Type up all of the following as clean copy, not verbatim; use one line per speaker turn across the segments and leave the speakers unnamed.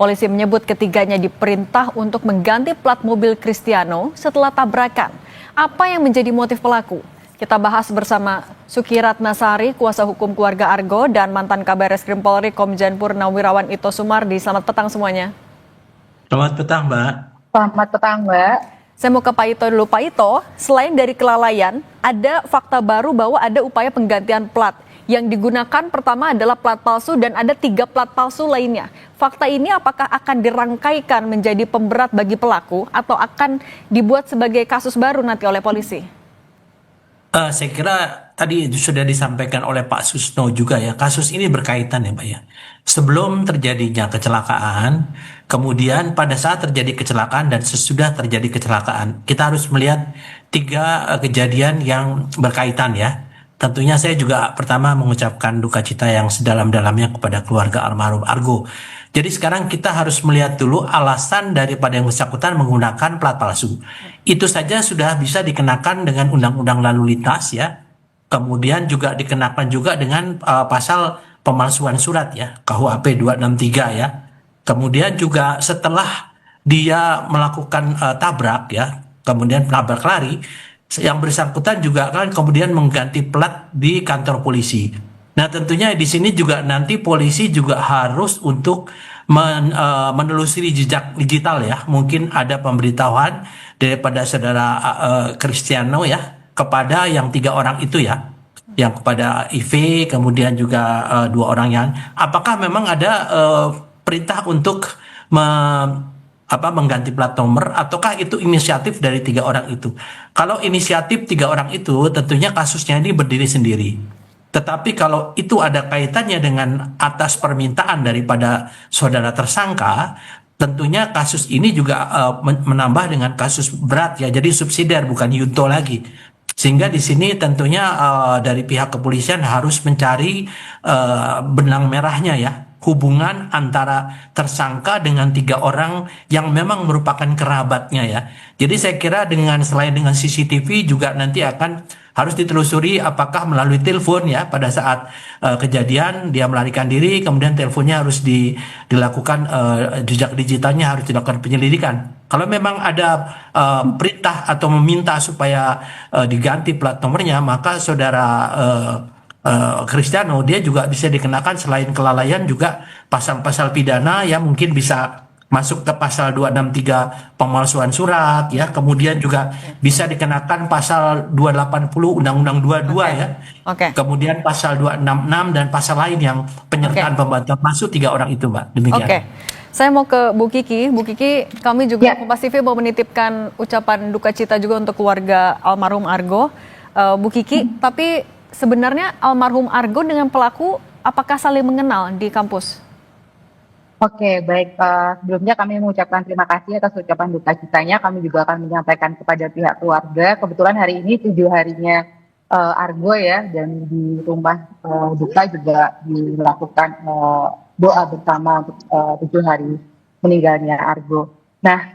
Polisi menyebut ketiganya diperintah untuk mengganti plat mobil Cristiano setelah tabrakan. Apa yang menjadi motif pelaku? Kita bahas bersama Suki Ratnasari, kuasa hukum keluarga Argo, dan mantan Kabar Reskrim Polri Komjen Purnawirawan Ito Sumardi. Selamat petang semuanya.
Selamat petang, Mbak.
Selamat petang, Mbak.
Saya mau ke Pak Ito dulu. Pak Ito, selain dari kelalaian, ada fakta baru bahwa ada upaya penggantian plat. Yang digunakan pertama adalah plat palsu dan ada 3 plat palsu lainnya. Fakta ini apakah akan dirangkaikan menjadi pemberat bagi pelaku atau akan dibuat sebagai kasus baru nanti oleh polisi?
Saya kira tadi sudah disampaikan oleh Pak Susno juga ya, kasus ini berkaitan ya Pak ya. Sebelum terjadinya kecelakaan, kemudian pada saat terjadi kecelakaan dan sesudah terjadi kecelakaan, kita harus melihat 3 kejadian yang berkaitan ya. Tentunya saya juga pertama mengucapkan duka cita yang sedalam-dalamnya kepada keluarga almarhum Argo. Jadi sekarang kita harus melihat dulu alasan daripada yang bersangkutan menggunakan plat palsu. Itu saja sudah bisa dikenakan dengan undang-undang lalu lintas ya. Kemudian juga dikenakan juga dengan pasal pemalsuan surat ya, KUHP 263 ya. Kemudian juga setelah dia melakukan tabrak ya, kemudian menabrak lari, yang bersangkutan juga kan kemudian mengganti plat di kantor polisi. Nah tentunya di sini juga nanti polisi juga harus untuk menelusuri jejak digital ya. Mungkin ada pemberitahuan daripada saudara Cristiano ya kepada yang 3 orang itu ya, yang kepada IV, kemudian juga 2 orang yang, apakah memang ada perintah untuk mengganti plat nomor ataukah itu inisiatif dari 3 orang itu? Kalau inisiatif 3 orang itu tentunya kasusnya ini berdiri sendiri. Tetapi kalau itu ada kaitannya dengan atas permintaan daripada saudara tersangka, tentunya kasus ini juga menambah dengan kasus berat ya, jadi subsidiar bukan yunto lagi. Sehingga di sini tentunya dari pihak kepolisian harus mencari benang merahnya ya, hubungan antara tersangka dengan 3 orang yang memang merupakan kerabatnya ya. Jadi saya kira selain dengan CCTV juga nanti akan harus ditelusuri apakah melalui telepon ya pada saat kejadian dia melarikan diri, kemudian teleponnya harus dilakukan jejak digitalnya harus dilakukan penyelidikan. Kalau memang ada perintah atau meminta supaya diganti plat nomornya, maka saudara Cristiano dia juga bisa dikenakan selain kelalaian juga pasal-pasal pidana yang mungkin bisa masuk ke pasal 263 pemalsuan surat ya, kemudian juga bisa dikenakan pasal 280 Undang-Undang 22 ya. Kemudian pasal 266 dan pasal lain yang penyertaan pembantuan masuk 3 orang itu, Mbak. Demikian.
Saya mau ke Bu Kiki. Bu Kiki, kami juga Kompas TV mau menitipkan ucapan duka cita juga untuk keluarga almarhum Argo. Bu Kiki, tapi sebenarnya almarhum Argo dengan pelaku apakah saling mengenal di kampus?
Oke, baik. Sebelumnya kami mengucapkan terima kasih atas ucapan duka citanya. Kami juga akan menyampaikan kepada pihak keluarga. Kebetulan hari ini 7 harinya Argo ya, dan di rumah duka juga dilakukan doa bersama untuk 7 hari meninggalnya Argo. Nah,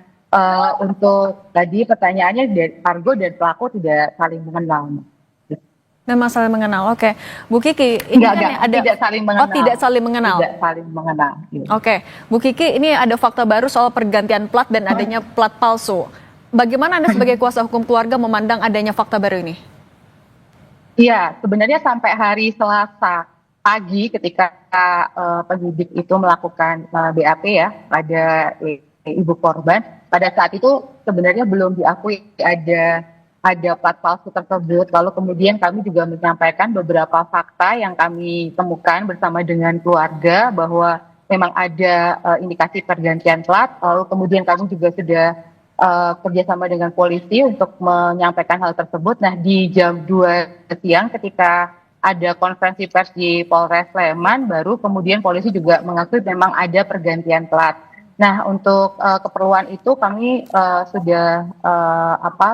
untuk tadi pertanyaannya, Argo dan pelaku tidak saling mengenal.
Memang saling mengenal, oke. Bu Kiki, ini
tidak saling mengenal.
Oh, tidak saling mengenal.
Tidak saling mengenal.
Oke, Bu Kiki, ini ada fakta baru soal pergantian plat dan adanya plat palsu. Bagaimana Anda sebagai kuasa hukum keluarga memandang adanya fakta baru ini?
Iya, sebenarnya sampai hari Selasa pagi ketika penyidik itu melakukan BAP ya pada ibu korban, pada saat itu sebenarnya belum diakui ada plat palsu tersebut. Lalu kemudian kami juga menyampaikan beberapa fakta yang kami temukan bersama dengan keluarga bahwa memang ada indikasi pergantian plat. Lalu kemudian kami juga sudah kerjasama dengan polisi untuk menyampaikan hal tersebut. Nah, di jam 2 siang ketika ada konferensi pers di Polres Sleman, baru kemudian polisi juga mengakui memang ada pergantian plat. Nah, untuk keperluan itu kami sudah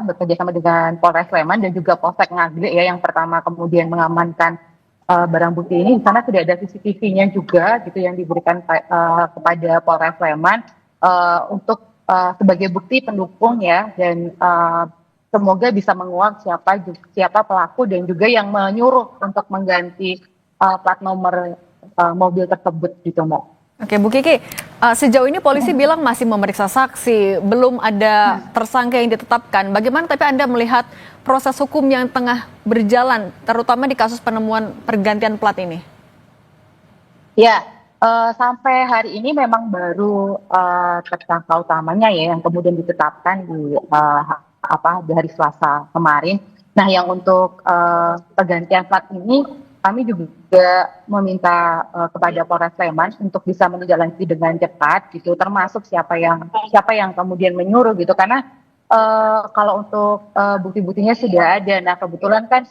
bekerja sama dengan Polres Sleman dan juga Polsek Ngaglik ya, yang pertama kemudian mengamankan barang bukti ini. Di sana sudah ada CCTV-nya juga gitu yang diberikan kepada Polres Sleman untuk sebagai bukti pendukung ya, dan semoga bisa menguak siapa pelaku dan juga yang menyuruh untuk mengganti plat nomor mobil tersebut gitu, Mbak.
Oke, Bu Kiki, sejauh ini polisi bilang masih memeriksa saksi, belum ada tersangka yang ditetapkan. Bagaimana tapi Anda melihat proses hukum yang tengah berjalan, terutama di kasus penemuan pergantian plat ini?
Ya, sampai hari ini memang baru tersangka utamanya ya yang kemudian ditetapkan di hari Selasa kemarin. Nah, yang untuk pergantian plat ini kami juga meminta kepada Polres Sleman untuk bisa menindaklanjuti dengan cepat gitu, termasuk siapa yang kemudian menyuruh gitu, karena kalau untuk bukti-buktinya sudah ada. Nah, kebetulan kan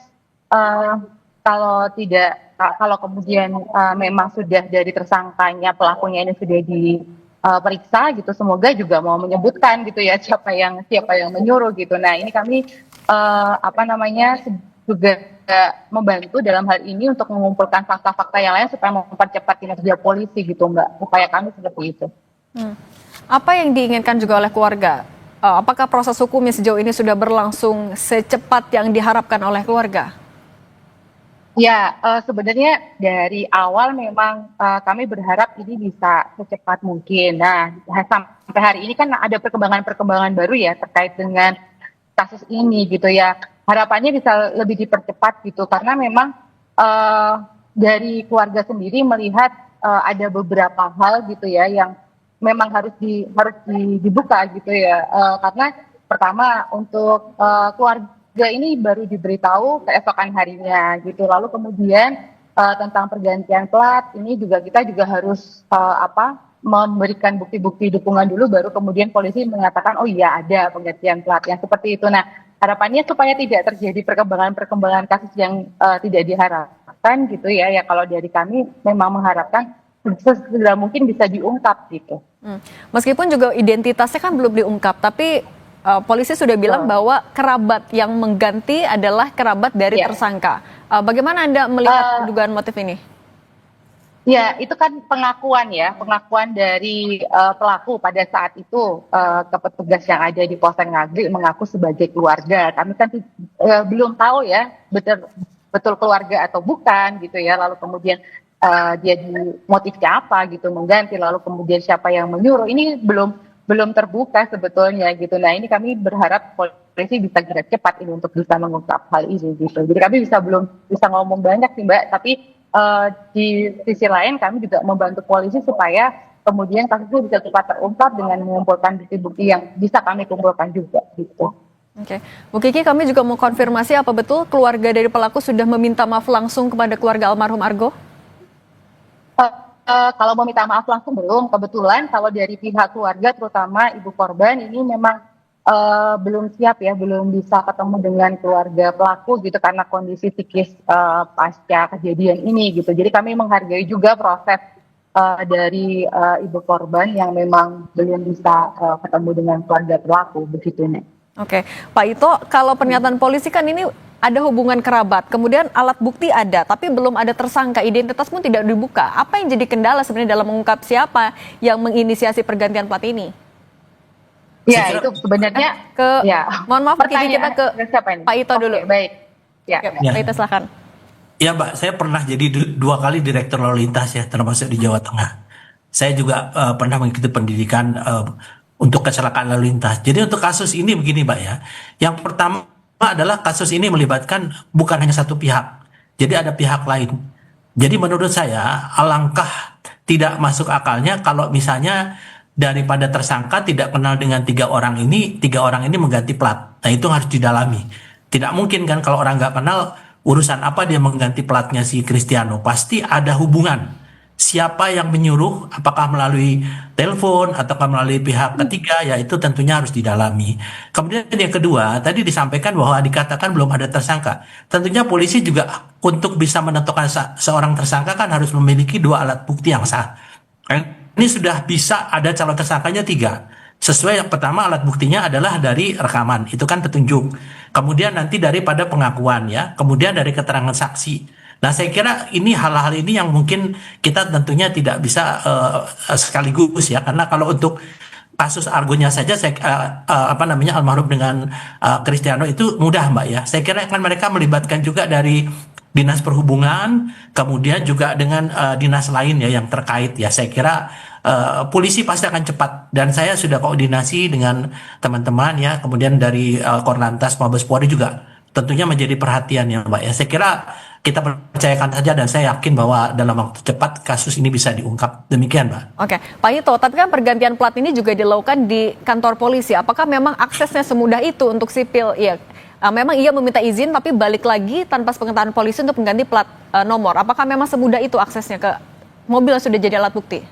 kalau kemudian memang sudah dari tersangkanya, pelakunya ini sudah diperiksa gitu, semoga juga mau menyebutkan gitu ya siapa yang menyuruh gitu. Nah, ini kami juga membantu dalam hal ini untuk mengumpulkan fakta-fakta yang lain supaya mempercepat kinerja polisi gitu, Mbak. Upaya kami seperti itu.
Apa yang diinginkan juga oleh keluarga? Apakah proses hukumnya sejauh ini sudah berlangsung secepat yang diharapkan oleh keluarga?
Ya, sebenarnya dari awal memang kami berharap ini bisa secepat mungkin. Nah, sampai hari ini kan ada perkembangan-perkembangan baru ya terkait dengan kasus ini gitu ya. Harapannya bisa lebih dipercepat gitu, karena memang dari keluarga sendiri melihat ada beberapa hal gitu ya yang memang harus dibuka gitu ya. Karena pertama untuk keluarga ini baru diberitahu keesokan harinya gitu. Lalu kemudian tentang pergantian plat ini kita juga harus memberikan bukti-bukti dukungan dulu, baru kemudian polisi mengatakan oh iya ada pergantian plat yang seperti itu. Nah, harapannya supaya tidak terjadi perkembangan kasus yang tidak diharapkan gitu ya. Ya kalau dari kami memang mengharapkan segera mungkin bisa diungkap gitu.
Meskipun juga identitasnya kan belum diungkap, tapi polisi sudah bilang bahwa kerabat yang mengganti adalah kerabat dari tersangka. Bagaimana Anda melihat dugaan motif ini?
Ya, itu kan pengakuan dari pelaku pada saat itu ke petugas yang ada di Polsek Ngaglik mengaku sebagai keluarga. Kami kan belum tahu ya betul keluarga atau bukan gitu ya. Lalu kemudian dia motifnya apa gitu mengganti, lalu kemudian siapa yang menyuruh, ini belum terbuka sebetulnya gitu. Nah, ini kami berharap polisi bisa gerak cepat ini untuk bisa mengungkap hal ini gitu. Jadi kami belum bisa ngomong banyak sih, Mbak, tapi di sisi lain kami juga membantu polisi supaya kemudian kasusnya bisa cepat terungkap dengan mengumpulkan bukti-bukti yang bisa kami kumpulkan juga gitu.
Oke, Bu Kiki, kami juga mau konfirmasi apa betul keluarga dari pelaku sudah meminta maaf langsung kepada keluarga almarhum Argo?
Kalau mau minta maaf langsung belum. Kebetulan kalau dari pihak keluarga terutama ibu korban ini memang belum siap ya, belum bisa ketemu dengan keluarga pelaku gitu karena kondisi psikis pasca kejadian ini gitu. Jadi kami menghargai juga proses dari ibu korban yang memang belum bisa ketemu dengan keluarga pelaku begitu nih.
Oke, Pak Ito, kalau pernyataan polisi kan ini ada hubungan kerabat, kemudian alat bukti ada, tapi belum ada tersangka, identitas pun tidak dibuka. Apa yang jadi kendala sebenarnya dalam mengungkap siapa yang menginisiasi pergantian plat ini?
Ya, itu sebenarnya
mohon maaf, kita ke Pak Ito dulu.
Baik.
Pak Ito silakan.
Ya, Mbak, saya pernah jadi 2 kali direktur lalu lintas ya, termasuk di Jawa Tengah. Saya juga pernah mengikuti pendidikan untuk kecelakaan lalu lintas. Jadi untuk kasus ini begini, Mbak ya. Yang pertama adalah kasus ini melibatkan bukan hanya satu pihak. Jadi ada pihak lain. Jadi menurut saya alangkah tidak masuk akalnya kalau misalnya daripada tersangka tidak kenal dengan 3 orang ini mengganti plat. Nah, itu harus didalami. Tidak mungkin kan kalau orang nggak kenal, urusan apa dia mengganti platnya si Cristiano. Pasti ada hubungan. Siapa yang menyuruh, apakah melalui telepon ataukah melalui pihak ketiga, ya itu tentunya harus didalami. Kemudian yang kedua, tadi disampaikan bahwa dikatakan belum ada tersangka. Tentunya polisi juga untuk bisa menentukan seorang tersangka kan harus memiliki 2 alat bukti yang sah. Ini sudah bisa ada calon tersangkanya 3. Sesuai yang pertama alat buktinya adalah dari rekaman, itu kan petunjuk. Kemudian nanti daripada pengakuan ya, kemudian dari keterangan saksi. Nah, saya kira ini hal-hal ini yang mungkin kita tentunya tidak bisa sekaligus ya, karena kalau untuk kasus Argonya saja almarhum dengan Cristiano itu mudah, Mbak ya. Saya kira kan mereka melibatkan juga dari Dinas Perhubungan, kemudian juga dengan dinas lain ya yang terkait ya. Saya kira polisi pasti akan cepat, dan saya sudah koordinasi dengan teman-teman ya, kemudian dari Korlantas Mabes Polri juga tentunya menjadi perhatian ya Mbak ya. Saya kira kita percayakan saja, dan saya yakin bahwa dalam waktu cepat kasus ini bisa diungkap. Demikian Mbak.
Oke, Pak Ito, tapi kan pergantian plat ini juga dilakukan di kantor polisi. Apakah memang aksesnya semudah itu untuk sipil? Ya, memang ia meminta izin tapi balik lagi tanpa sepengetahuan polisi untuk mengganti plat nomor. Apakah memang semudah itu aksesnya ke mobil yang sudah jadi alat bukti?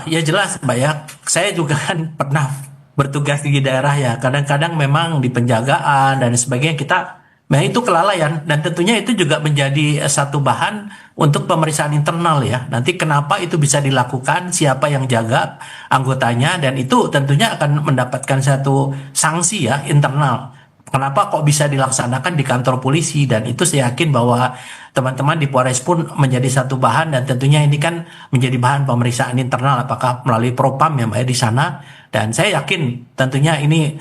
Ya jelas Mbak ya. Saya juga kan pernah bertugas di daerah ya. Kadang-kadang memang di penjagaan dan sebagainya itu kelalaian, dan tentunya itu juga menjadi satu bahan untuk pemeriksaan internal ya. Nanti kenapa itu bisa dilakukan, siapa yang jaga anggotanya, dan itu tentunya akan mendapatkan satu sanksi ya internal. Kenapa kok bisa dilaksanakan di kantor polisi, dan itu saya yakin bahwa teman-teman di Polres pun menjadi satu bahan, dan tentunya ini kan menjadi bahan pemeriksaan internal apakah melalui Propam ya Mbak ya di sana, dan saya yakin tentunya ini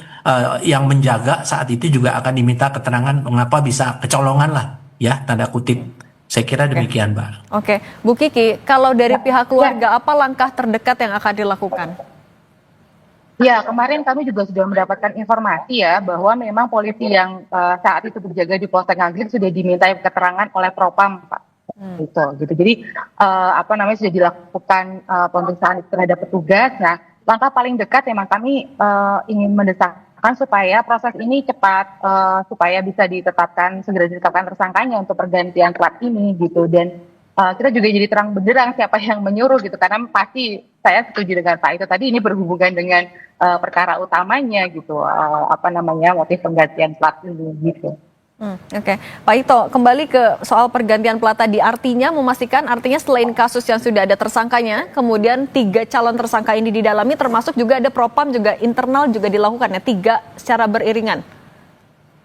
yang menjaga saat itu juga akan diminta keterangan mengapa bisa kecolongan lah ya, tanda kutip. Saya kira demikian Mbak.
Oke, Bu Kiki, kalau dari pihak keluarga apa langkah terdekat yang akan dilakukan?
Ya, kemarin kami juga sudah mendapatkan informasi ya bahwa memang polisi yang saat itu berjaga di Polsek Ngaglik sudah dimintai keterangan oleh Propam, Pak. Gitu. Jadi sudah dilakukan pemeriksaan terhadap petugas. Nah, langkah paling dekat memang kami ingin mendesakkan supaya proses ini cepat, supaya bisa segera ditetapkan tersangkanya untuk pergantian plat ini gitu. Dan kita juga jadi terang benderang siapa yang menyuruh gitu, karena pasti saya setuju dengan Pak Ito tadi, ini berhubungan dengan perkara utamanya gitu, motif penggantian plat ini gitu.
Oke. Pak Ito, kembali ke soal pergantian plat tadi, artinya selain kasus yang sudah ada tersangkanya, kemudian 3 calon tersangka ini didalami, termasuk juga ada Propam juga internal juga dilakukan ya, 3 secara beriringan.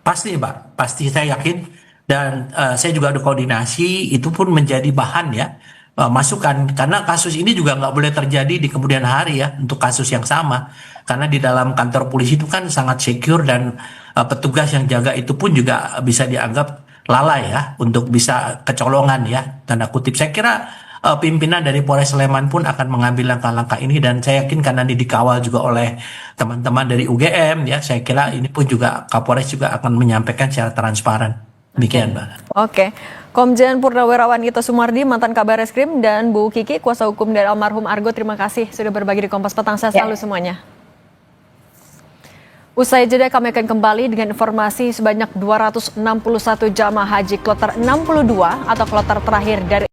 Pasti Mbak, pasti saya yakin. Dan saya juga ada koordinasi, itu pun menjadi bahan ya, masukan. Karena kasus ini juga nggak boleh terjadi di kemudian hari ya, untuk kasus yang sama. Karena di dalam kantor polisi itu kan sangat secure, dan petugas yang jaga itu pun juga bisa dianggap lalai ya, untuk bisa kecolongan ya, tanda kutip. Saya kira pimpinan dari Polres Sleman pun akan mengambil langkah-langkah ini, dan saya yakin karena ini dikawal juga oleh teman-teman dari UGM ya, saya kira ini pun juga Kapolres juga akan menyampaikan secara transparan. Demikian Mbak.
Oke. Komjen Purnawirawan Ito Sumardi, mantan Kabar Eskrim, dan Bu Kiki, kuasa hukum dari almarhum Argo, terima kasih sudah berbagi di Kompas Petang. Saya selalu semuanya. Usai jeda kami akan kembali dengan informasi sebanyak 261 jamaah haji kloter 62 atau kloter terakhir dari